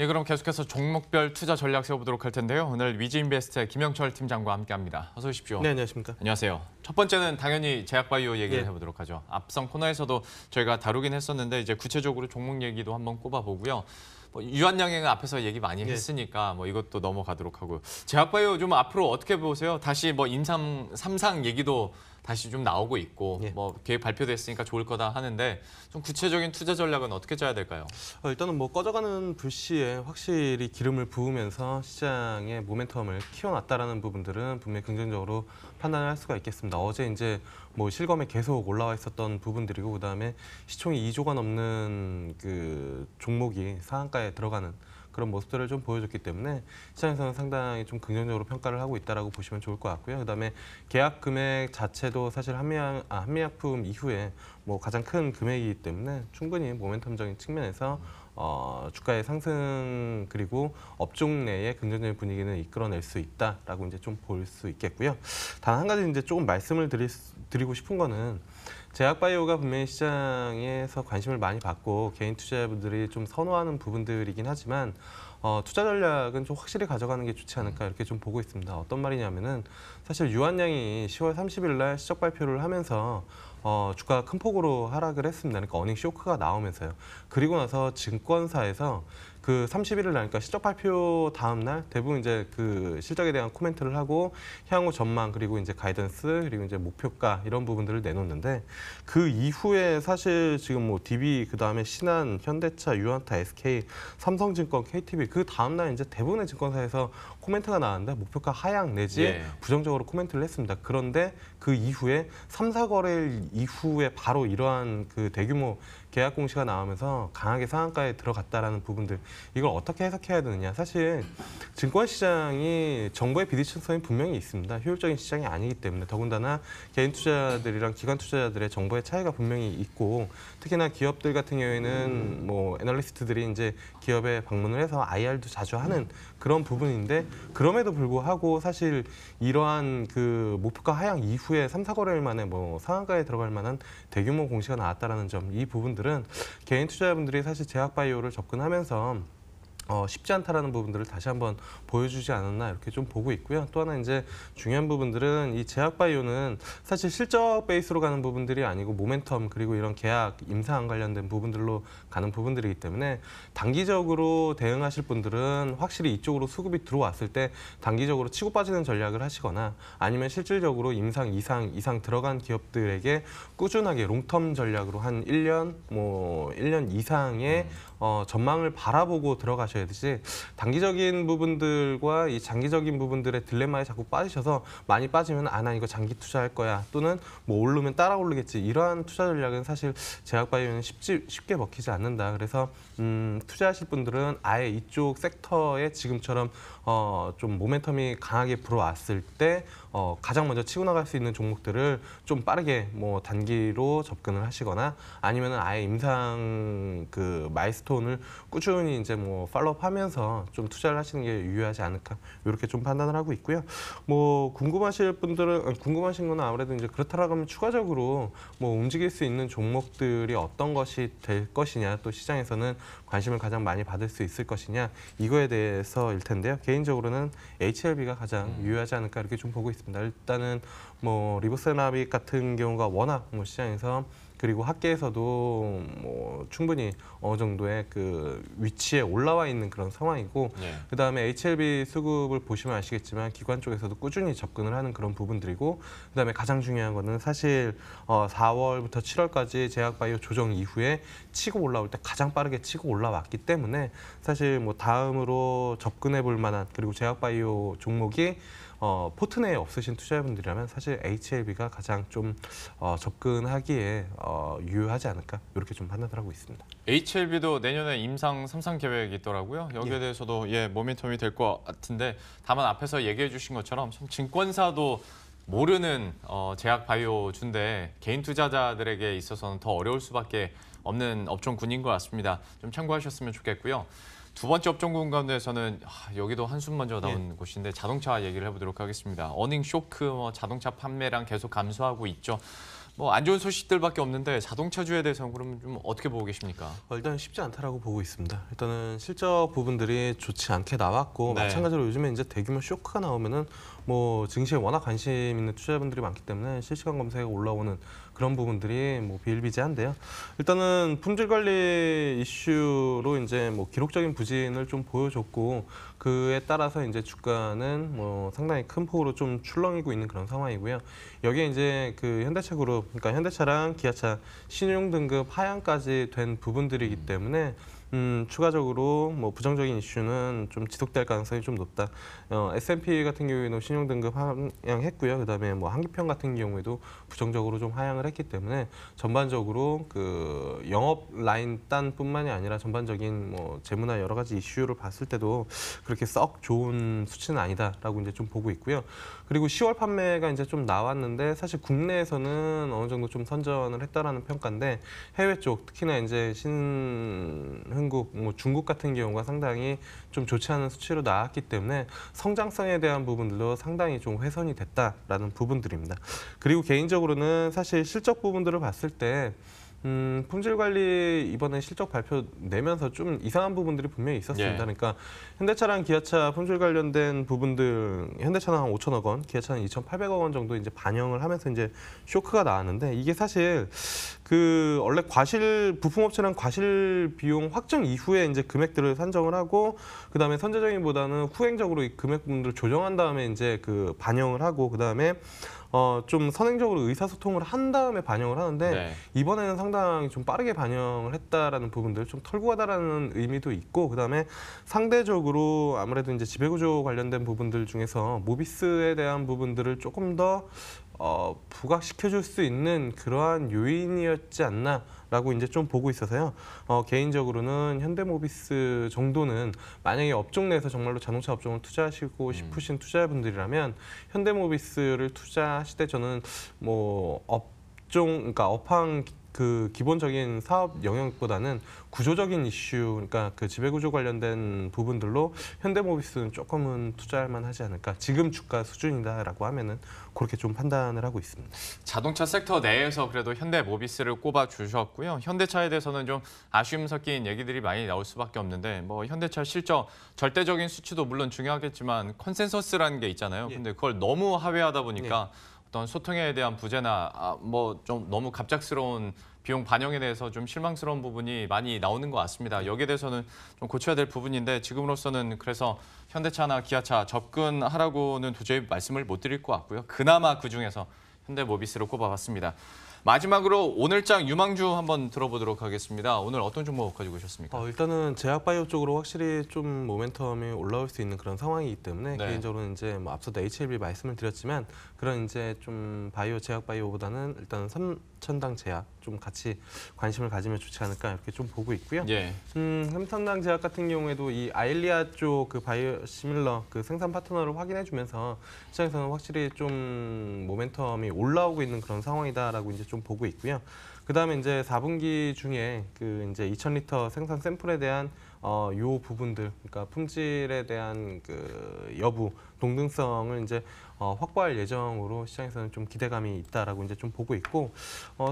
예, 그럼 계속해서 종목별 투자 전략 세워보도록 할 텐데요. 오늘 위즈인베스트의 김영철 팀장과 함께합니다. 어서 오십시오. 네, 안녕하십니까. 안녕하세요. 첫 번째는 당연히 제약바이오 얘기를 해보도록 하죠. 앞선 코너에서도 저희가 다루긴 했었는데 이제 구체적으로 종목 얘기도 한번 꼽아보고요. 유한양행은 앞에서 얘기 많이 했으니까 이것도 넘어가도록 하고요. 제약바이오 좀 앞으로 어떻게 보세요? 다시 임상 3상 얘기도 다시 좀 나오고 있고 계획 발표됐으니까 좋을 거다 하는데 좀 구체적인 투자 전략은 어떻게 짜야 될까요? 일단은 꺼져가는 불씨에 확실히 기름을 부으면서 시장의 모멘텀을 키워놨다라는 부분들은 분명히 긍정적으로 판단을 할 수가 있겠습니다. 어제 이제 실검에 계속 올라와 있었던 부분들이고 그다음에 시총이 2조가 넘는 그 종목이 상한가에 들어가는 그런 모습들을 좀 보여줬기 때문에 시장에서는 상당히 좀 긍정적으로 평가를 하고 있다라고 보시면 좋을 것 같고요. 그다음에 계약 금액 자체도 사실 한미약품 이후에 가장 큰 금액이기 때문에 충분히 모멘텀적인 측면에서 주가의 상승 그리고 업종 내의 긍정적인 분위기는 이끌어낼 수 있다라고 이제 좀 볼 수 있겠고요. 단 한 가지 이제 조금 말씀을 드리고 싶은 거는 제약바이오가 분명히 시장에서 관심을 많이 받고 개인 투자자분들이 좀 선호하는 부분들이긴 하지만 투자 전략은 좀 확실히 가져가는 게 좋지 않을까 이렇게 좀 보고 있습니다. 어떤 말이냐면은 사실 유한양이 10월 30일 날 실적 발표를 하면서 주가가 큰 폭으로 하락을 했습니다. 그러니까 어닝 쇼크가 나오면서요. 그리고 나서 증권사에서 그 31일 날, 그러니까 실적 발표 다음 날 대부분 이제 그 실적에 대한 코멘트를 하고 향후 전망 그리고 이제 가이던스 그리고 이제 목표가 이런 부분들을 내놓는데 그 이후에 사실 지금 DB 그 다음에 신한, 현대차, 유한타, SK, 삼성증권, KTB 그 다음 날 이제 대부분의 증권사에서 코멘트가 나왔는데 목표가 하향 내지 부정적으로 코멘트를 했습니다. 그런데 그 이후에 3, 4거래일 이후에 바로 이러한 그 대규모 계약 공시가 나오면서 강하게 상한가에 들어갔다라는 부분들 이걸 어떻게 해석해야 되느냐. 사실 증권시장이 정부의 비대칭성이 분명히 있습니다. 효율적인 시장이 아니기 때문에 더군다나 개인 투자자들이랑 기관 투자자들의 정보의 차이가 분명히 있고 특히나 기업들 같은 경우에는 애널리스트들이 이제 기업에 방문을 해서 IR도 자주 하는 그런 부분인데 그럼에도 불구하고 사실 이러한 그 목표가 하향 이후에 3, 4거래일 만에 상한가에 들어갈 만한 대규모 공시가 나왔다라는 점 이 부분들은 개인 투자자분들이 사실 제약바이오를 접근하면서 쉽지 않다라는 부분들을 다시 한번 보여주지 않았나 이렇게 좀 보고 있고요. 또 하나 이제 중요한 부분들은 이 제약바이오는 사실 실적 베이스로 가는 부분들이 아니고 모멘텀 그리고 이런 계약 임상 관련된 부분들로 가는 부분들이기 때문에 단기적으로 대응하실 분들은 확실히 이쪽으로 수급이 들어왔을 때 단기적으로 치고 빠지는 전략을 하시거나 아니면 실질적으로 임상 이상 들어간 기업들에게 꾸준하게 롱텀 전략으로 한 1년, 1년 이상의 전망을 바라보고 들어가셔야 되지 단기적인 부분들과 이 장기적인 부분들의 딜레마에 자꾸 빠지셔서 많이 빠지면 난 이거 장기 투자할 거야 또는 오르면 따라 오르겠지 이러한 투자 전략은 사실 제약바이오는 쉽게 먹히지 않는다. 그래서 투자하실 분들은 아예 이쪽 섹터에 지금처럼 좀 모멘텀이 강하게 불어왔을 때 가장 먼저 치고 나갈 수 있는 종목들을 좀 빠르게 단기로 접근을 하시거나 아니면은 아예 임상 그 마일스톤을 꾸준히 이제 팔로우하면서 좀 투자를 하시는 게 유효하지 않을까 이렇게 좀 판단을 하고 있고요. 궁금하실 분들은 궁금하신 건 아무래도 이제 그렇다라고 하면 추가적으로 움직일 수 있는 종목들이 어떤 것이 될 것이냐 또 시장에서는 관심을 가장 많이 받을 수 있을 것이냐 이거에 대해서일 텐데요. 개인적으로는 HLB가 가장 유효하지 않을까 이렇게 좀 보고 있습니다. 일단은 리보세라믹 같은 경우가 워낙 시장에서 그리고 학계에서도 충분히 어느 정도의 그 위치에 올라와 있는 그런 상황이고 그다음에 HLB 수급을 보시면 아시겠지만 기관 쪽에서도 꾸준히 접근을 하는 그런 부분들이고 그다음에 가장 중요한 거는 사실 4월부터 7월까지 제약바이오 조정 이후에 치고 올라올 때 가장 빠르게 치고 올라왔기 때문에 사실 다음으로 접근해 볼 만한 그리고 제약바이오 종목이 포트 내에 없으신 투자자분들이라면 사실 HLB가 가장 좀 접근하기에 유효하지 않을까 이렇게 좀 판단을 하고 있습니다. HLB도 내년에 임상 3상 계획이 있더라고요. 여기에 대해서도 모멘텀이 될 것 같은데 다만 앞에서 얘기해 주신 것처럼 참 증권사도 모르는 제약바이오주인데 개인 투자자들에게 있어서는 더 어려울 수밖에 없는 업종군인 것 같습니다. 좀 참고하셨으면 좋겠고요. 두 번째 업종군 가운데서는 여기도 한숨 먼저 나온 곳인데 자동차 얘기를 해보도록 하겠습니다. 어닝 쇼크, 자동차 판매량 계속 감소하고 있죠. 뭐 안 좋은 소식들밖에 없는데 자동차주에 대해서는 그러면 좀 어떻게 보고 계십니까? 일단 쉽지 않다라고 보고 있습니다. 일단은 실적 부분들이 좋지 않게 나왔고 네. 마찬가지로 요즘에 이제 대규모 쇼크가 나오면은 뭐 증시에 워낙 관심 있는 투자자분들이 많기 때문에 실시간 검색에 올라오는 그런 부분들이 뭐 비일비재한데요. 일단은 품질 관리 이슈로 이제 뭐 기록적인 부진을 좀 보여줬고 그에 따라서 이제 주가는 뭐 상당히 큰 폭으로 좀 출렁이고 있는 그런 상황이고요. 여기에 이제 그 현대차 그룹, 그러니까 현대차랑 기아차 신용 등급 하향까지 된 부분들이기 때문에 추가적으로 뭐 부정적인 이슈는 좀 지속될 가능성이 좀 높다. S&P 같은 경우에도 신용 등급 하향했고요. 그다음에 뭐 한기평 같은 경우에도 부정적으로 좀 하향을 했기 때문에 전반적으로 그 영업 라인 단뿐만이 아니라 전반적인 뭐 재무나 여러 가지 이슈를 봤을 때도 그렇게 썩 좋은 수치는 아니다라고 이제 좀 보고 있고요. 그리고 10월 판매가 이제 좀 나왔는데 사실 국내에서는 어느 정도 좀 선전을 했다라는 평가인데 해외 쪽 특히나 이제 신흥국, 뭐 중국 같은 경우가 상당히 좀 좋지 않은 수치로 나왔기 때문에 성장성에 대한 부분들도 상당히 좀 훼손이 됐다라는 부분들입니다. 그리고 개인적으로는 사실 실적 부분들을 봤을 때 품질 관리 이번에 실적 발표 내면서 좀 이상한 부분들이 분명히 있었습니다. 예. 그러니까 현대차랑 기아차 품질 관련된 부분들, 현대차는 한 5천억 원, 기아차는 2,800억 원 정도 이제 반영을 하면서 이제 쇼크가 나왔는데 이게 사실 그 원래 과실 부품업체랑 과실 비용 확정 이후에 이제 금액들을 산정을 하고 그다음에 선제적인보다는 후행적으로 이 금액 부분들을 조정한 다음에 이제 그 반영을 하고 그다음에 좀 선행적으로 의사소통을 한 다음에 반영을 하는데 네. 이번에는 상당히 좀 빠르게 반영을 했다라는 부분들 좀 털고 가다라는 의미도 있고 그다음에 상대적으로 아무래도 이제 지배구조 관련된 부분들 중에서 모비스에 대한 부분들을 조금 더 부각시켜줄 수 있는 그러한 요인이었지 않나라고 이제 좀 보고 있어서요. 개인적으로는 현대모비스 정도는 만약에 업종 내에서 정말로 자동차 업종을 투자하시고 싶으신 투자자분들이라면 현대모비스를 투자하실 때 저는 뭐 그러니까 업황 그 기본적인 사업 영역보다는 구조적인 이슈, 그러니까 그 지배구조 관련된 부분들로 현대모비스는 조금은 투자할 만하지 않을까. 지금 주가 수준이다라고 하면은 그렇게 좀 판단을 하고 있습니다. 자동차 섹터 내에서 그래도 현대모비스를 꼽아 주셨고요. 현대차에 대해서는 좀 아쉬움 섞인 얘기들이 많이 나올 수밖에 없는데 뭐 현대차 실적 절대적인 수치도 물론 중요하겠지만 컨센서스라는 게 있잖아요. 예. 근데 그걸 너무 하회하다 보니까 어떤 소통에 대한 부재나 뭐 좀 너무 갑작스러운 비용 반영에 대해서 좀 실망스러운 부분이 많이 나오는 것 같습니다. 여기에 대해서는 좀 고쳐야 될 부분인데 지금으로서는 그래서 현대차나 기아차 접근하라고는 도저히 말씀을 못 드릴 것 같고요. 그나마 그중에서 현대모비스를 꼽아봤습니다. 마지막으로 오늘장 유망주 한번 들어보도록 하겠습니다. 오늘 어떤 종목 가지고 오셨습니까? 일단은 제약바이오 쪽으로 확실히 좀 모멘텀이 올라올 수 있는 그런 상황이기 때문에 네. 개인적으로는 이제 뭐 앞서도 HLB 말씀을 드렸지만 그런 이제 좀 제약바이오보다는 일단 삼천당 제약 좀 같이 관심을 가지면 좋지 않을까 이렇게 좀 보고 있고요. 예. 삼천당 제약 같은 경우에도 이 아일리아 쪽 그 바이오시밀러 그 생산 파트너를 확인해주면서 시장에서는 확실히 좀 모멘텀이 올라오고 있는 그런 상황이다라고 이제 좀 보고 있고요. 그다음에 이제 4분기 중에 그 이제 2,000리터 생산 샘플에 대한 요 부분들, 그러니까 품질에 대한 그 여부, 동등성을 이제 확보할 예정으로 시장에서는 좀 기대감이 있다라고 이제 좀 보고 있고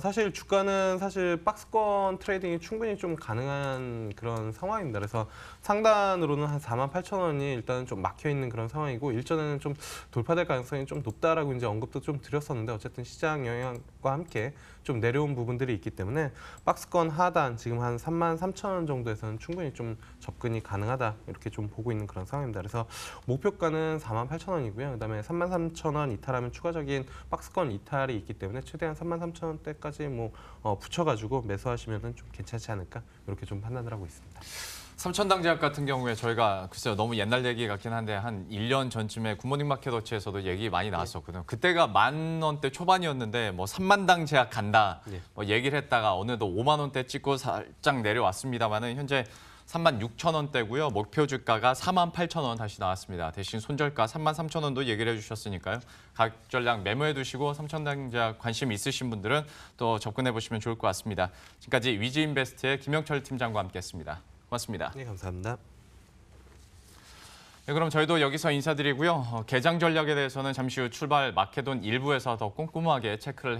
사실 주가는 사실 박스권 트레이딩이 충분히 좀 가능한 그런 상황입니다. 그래서 상단으로는 한 48,000원이 일단은 좀 막혀 있는 그런 상황이고 일전에는 좀 돌파될 가능성이 좀 높다라고 이제 언급도 좀 드렸었는데 어쨌든 시장 영향과 함께 좀 내려온 부분들이 있기 때문에 박스권 하단 지금 한 33,000원 정도에서는 충분히 좀 접근이 가능하다 이렇게 좀 보고 있는 그런 상황입니다. 그래서 목표가는 48,000원이고요. 그다음에 33,000원 이탈하면 추가적인 박스권 이탈이 있기 때문에 최대한 33,000원대까지 뭐 붙여가지고 매수하시면은 좀 괜찮지 않을까 이렇게 좀 판단을 하고 있습니다. 삼천당제약 같은 경우에 저희가 글쎄요 너무 옛날 얘기 같긴 한데 한 1년 전쯤에 굿모닝 마켓워치에서도 얘기 많이 나왔었거든요. 그때가 10,000원대 초반이었는데 뭐 3만당 제약 간다 뭐 얘기를 했다가 어느덧 5만 원대 찍고 살짝 내려왔습니다만은 현재 36,000원대고요. 목표 주가가 48,000원 다시 나왔습니다. 대신 손절가 33,000원도 얘기를 해주셨으니까요. 가격 전략 메모해 두시고 삼천당제약 관심 있으신 분들은 또 접근해 보시면 좋을 것 같습니다. 지금까지 위즈인베스트의 김영철 팀장과 함께했습니다. 고맙습니다. 네, 감사합니다. 네, 그럼 저희도 여기서 인사드리고요. 개장 전략에 대해서는 잠시 후 출발 마케돈 1부에서 더 꼼꼼하게 체크를